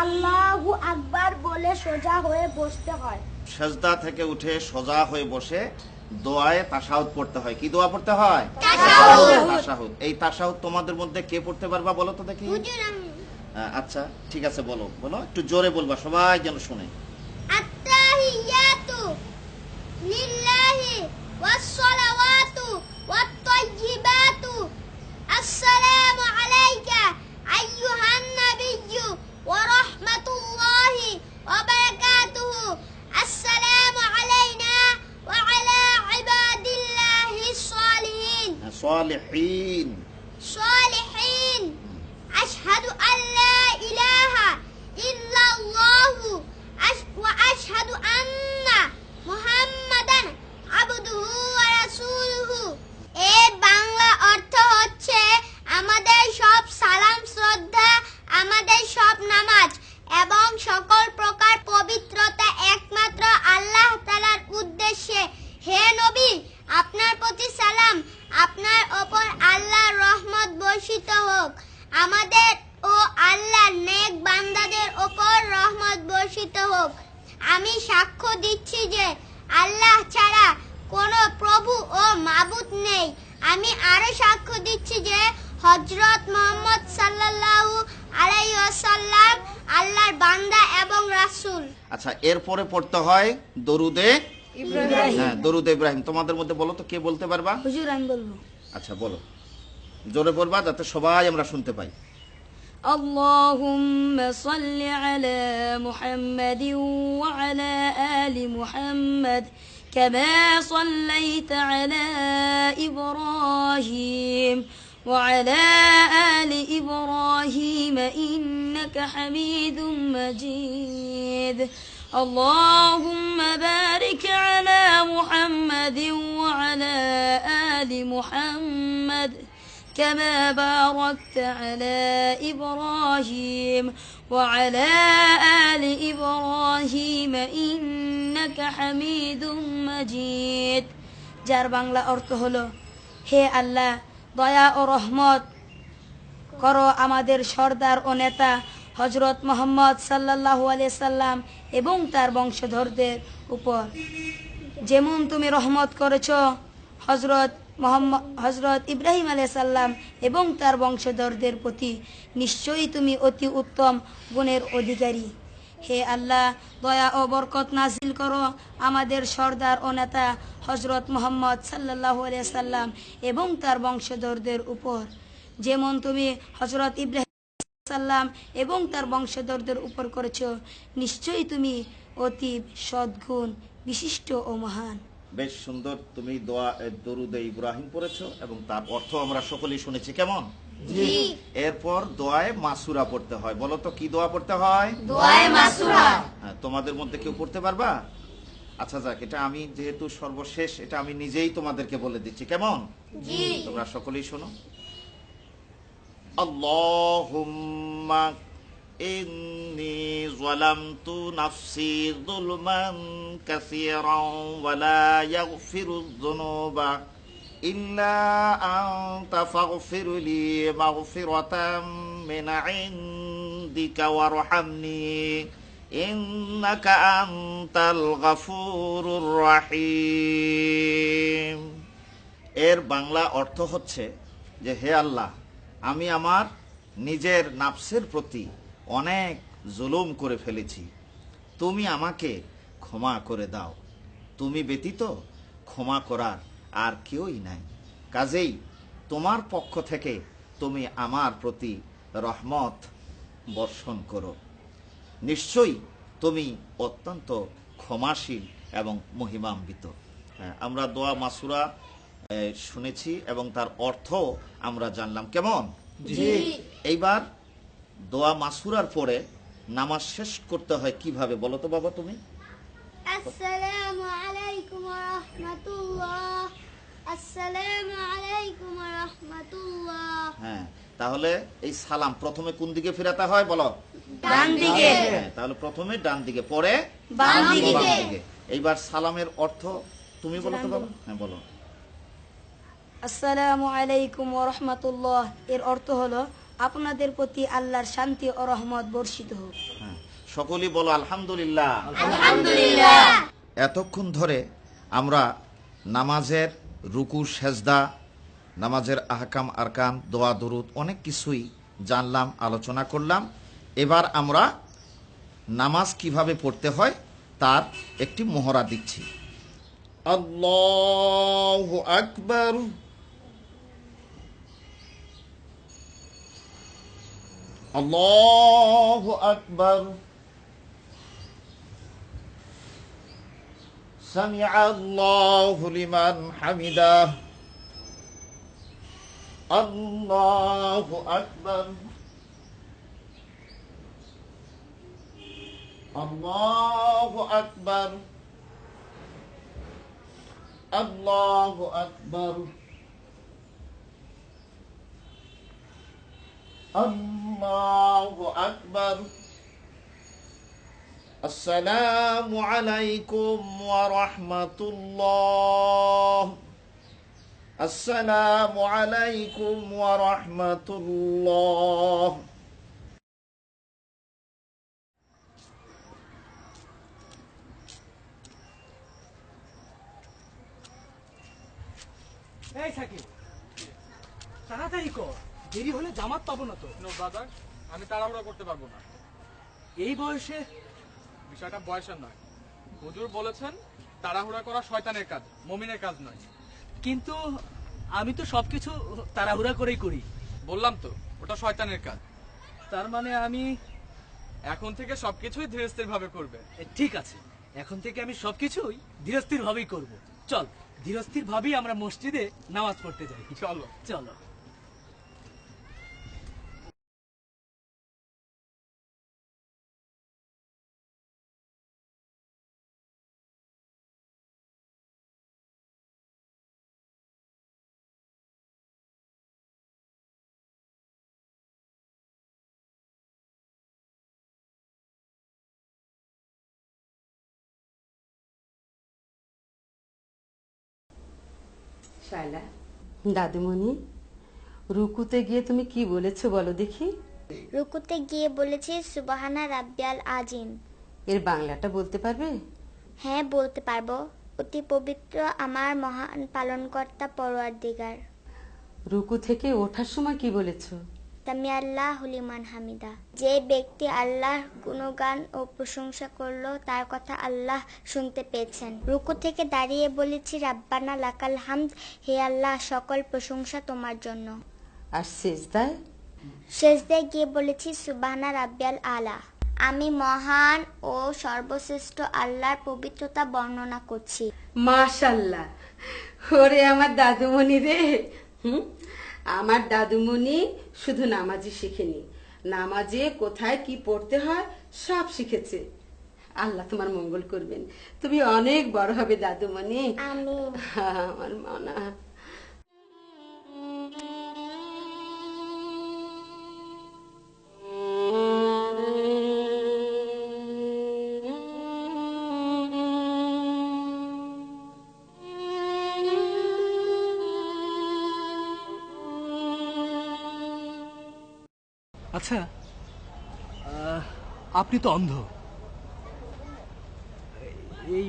আল্লাহু আকবার বলে সোজা হয়ে বসতে হয়। সেজদা থেকে উঠে সোজা হয়ে বসে দোয়ায়ে তাশাহুদ পড়তে হয়। কি দোয়া পড়তে হয়? তাশাহুদ। এই তাশাহুদ তোমাদের মধ্যে কে পড়তে পারবা বলো তো দেখি। আচ্ছা ঠিক আছে, বলো বলো, একটু জোরে বলবা সবাই যেন শুনে। আত্তাহিয়াতু লিল্লাহি ওয়াস সালাওয়াতু ওয়াত তাইয়্যিবাতু আসসালামু আলাইকা আইয়ুহান নাবিয়্যু ওয়া রাহমাতুল্লাহি ওয়া বারাকাতুহু আসসালামু আলাইনা ওয়া আলা ইবাদিল্লাহিস সালিহিন সালিহিন আশহাদু আল্লা ইলাহা ইল্লাল্লাহু ওয়া আশহাদু আন্না মুহাম্মাদান আবদুহু ওয়া রাসূলুহু। এর বাংলা অর্থ হচ্ছে আমাদের সব সালাম শ্রদ্ধা, আমাদের সব নামাজ এবং সকল প্রকার পবিত্রতা একমাত্র আল্লাহ তাআলার উদ্দেশ্যে। হে নবী, আপনার প্রতি সালাম, আপনার ওপর আল্লাহর রহমত বর্ষিত হোক। আমাদের ও আল্লাহর নেক বান্দাদের ওপর রহমত বর্ষিত হোক। আমি সাক্ষ্য দিচ্ছি যে আল্লাহ ছাড়া কোনো প্রভু ও মাবুদ নেই। আমি আরো সাক্ষ্য দিচ্ছি যে হযরত মুহাম্মদ সাল্লাল্লাহু আলাইহি ওয়াসাল্লাম আল্লাহর বান্দা এবং রাসূল। আচ্ছা, এরপরে পড়তে হয় দরুদে ইব্রাহিম। হ্যাঁ, দরুদে ইব্রাহিম। তোমাদের মধ্যে বলো তো কে বলতে পারবা? হুজুর আমি বলবো। আচ্ছা বলো, জোরে বলবা যাতে সবাই আমরা শুনতে পাই। اللهم صل على محمد وعلى آل محمد كما صليت على إبراهيم وعلى آل إبراهيم إنك حميد مجيد اللهم بارك على محمد وعلى آل محمد كما باركت على إبراهيم وعلى آل إبراهيم إنك حميد مجيد। যার বাংলা অর্থ হলো, হে আল্লাহ, দয়া ও রহমত করো আমাদের সর্দার ও নেতা হযরত মুহাম্মদ সাল্লাল্লাহু আলাইহি সাল্লাম এবং তার বংশধরদের উপর, যেমন তুমি রহমত করেছো হযরত ইব্রাহিম আলাইহিস সালাম এবং তার বংশধরদের প্রতি। নিশ্চয়ই তুমি অতি উত্তম গুণের অধিকারী। হে আল্লাহ, দয়া ও বরকত নাজিল করো আমাদের সর্দার ও নেতা হযরত মুহাম্মদ সাল্লাল্লাহু আলাইহি সাল্লাম এবং তার বংশধরদের উপর, যেমন তুমি হযরত ইব্রাহিম আলাইহিস সালাম এবং তার বংশধরদের উপর করেছো। নিশ্চয়ই তুমি অতি সদ্গুণ বিশিষ্ট ও মহান। বেশ সুন্দর, তুমি দরুদে ইব্রাহিম পড়েছো এবং তার অর্থ আমরা সকলেই শুনেছি। কেমন? জি। এরপর দোয়ায়ে মাসুরা পড়তে হয়। বলো তো কি দোয়া পড়তে হয়? দোয়ায়ে মাসুরা। হ্যাঁ, তোমাদের মধ্যে কেউ পড়তে পারবা? আচ্ছা যাক, এটা আমি যেহেতু সর্বশেষ, এটা আমি নিজেই তোমাদেরকে বলে দিচ্ছি। কেমন? জি। তোমরা সকলেই শোনো। আল্লাহুম্মা ইন্নী যালামতু নাফসি যুলমান কাসীরান ওয়া লা ইয়াগফিরুয যুনুবা ইল্লা আনতা ফাগফিরলি মাগফিরাতাম মিন ইনদিকা ওয়ারহামনি ইন্নাকা আনতাল গফুরুর রহিম। এর বাংলা অর্থ হচ্ছে যে, হে আল্লাহ, আমি আমার নিজের নাফসের প্রতি অনেক জুলুম করে ফেলেছি, তুমি আমাকে ক্ষমা করে দাও। তুমি ব্যতীত ক্ষমা করার আর কেউই নাই, কাজেই তোমার পক্ষ থেকে তুমি আমার প্রতি রহমত বর্ষণ করো। নিশ্চয়ই তুমি অত্যন্ত ক্ষমাশীল এবং মহিমান্বিত। আমরা দোয়া মাসুরা শুনেছি এবং তার অর্থ আমরা জানলাম। কেমন? জি। এইবার দোয়া মাসুরার পরে নামাজ শেষ করতে হয় কিভাবে বলো তো বাবা তুমি? আসসালামু আলাইকুম ওয়া রাহমাতুল্লাহ, আসসালামু আলাইকুম ওয়া রাহমাতুল্লাহ। হ্যাঁ, তাহলে এই সালাম প্রথমে কোন দিকে ফেরাতে হয় বলো? ডান দিকে। হ্যাঁ, তাহলে প্রথমে ডান দিকে, পরে বাম দিকে। বাম দিকে। এইবার সালামের অর্থ তুমি বলো তো বাবা। হ্যাঁ বলো। আসসালামু আলাইকুম ওয়া রাহমাতুল্লাহ এর অর্থ হলো, আপনাদের প্রতি আল্লাহর শান্তি ও রহমত বর্ষিত হোক। হ্যাঁ, সকলেই বলো আলহামদুলিল্লাহ। আলহামদুলিল্লাহ। এতক্ষণ ধরে আমরা নামাজের রুকু সেজদা, নামাজের আহকাম আরকান, দোয়া দরুদ অনেক কিছুই জানলাম, আলোচনা করলাম। এবার আমরা নামাজ কিভাবে পড়তে হয় তার একটি মহড়া দিচ্ছি। আল্লাহু আকবার, আল্লাহু আকবার, সামিআ আল্লাহু লিমান হামিদাহ, আল্লাহু আকবার, আল্লাহু আকবার, আল্লাহু আকবার, আল্লাহু আকবার। আসসালামু আলাইকুম ওয়া রাহমাতুল্লাহ, আসসালামু আলাইকুম ওয়া রাহমাতুল্লাহ। এই সাকিব, তাড়াতাড়ি কর, দেরি হলে জামাত পাবো না তো। নো ব্রাদার, আমি তাড়াহুড়া করতে পারবো না। এই বয়সে বিষয়টা বয়সের নয়। হুজুর বলেছেন তাড়াহুড়া করা শয়তানের কাজ, মুমিনের কাজ নয়। কিন্তু আমি তো সবকিছু তাড়াহুড়া করেই করি। বললাম তো, ওটা শয়তানের কাজ। তার মানে আমি এখন থেকে সবকিছুই ধীরস্থির ভাবে করবে। ঠিক আছে, এখন থেকে আমি সবকিছুই ধীরস্থির ভাবেই করব। চল, ধীরস্থির ভাবেই আমরা মসজিদে নামাজ পড়তে যাই। চলো। চলো। শায়লা, দাদুমণি, রুকুতে গিয়ে তুমি কি বলেছো বলো দেখি। রুকুতে গিয়ে বলেছি সুবহানা রাব্বিয়াল আজিম। এর বাংলাটা বলতে পারবে? হ্যাঁ, বলতে পারবো। অতি পবিত্র আমার মহান পালনকর্তা পরওয়ারদিগার। রুকু থেকে ওঠার সময় কি বলেছো? সামি আল্লাহু লিমান হামিদা। যে ব্যক্তি আল্লাহর গুণগান ও প্রশংসা করলো তার কথা আল্লাহ শুনতে পেয়েছেন। রুকু থেকে দাঁড়িয়ে বলেছি রাব্বানা লাকাল হামদ, হে আল্লাহ সকল প্রশংসা তোমার জন্য। আর সেজদায়? সেজদায় গিয়ে বলেছি সুবহানা রাব্বিয়াল আলা। আমি মহান ও সর্বশ্রেষ্ঠ আল্লাহর পবিত্রতা বর্ণনা করছি। মাশাআল্লাহ, ওরে আমার দাদুমণি রে। আমার দাদুমণি শুধু নামাজই শিখেনি, নামাজে কোথায় কি পড়তে হয় সব শিখেছে। আল্লাহ তোমার মঙ্গল করবেন, তুমি অনেক বড় হবে দাদুমণি। আমিন। আমার মনা। আচ্ছা, আপনি তো অন্ধ। এই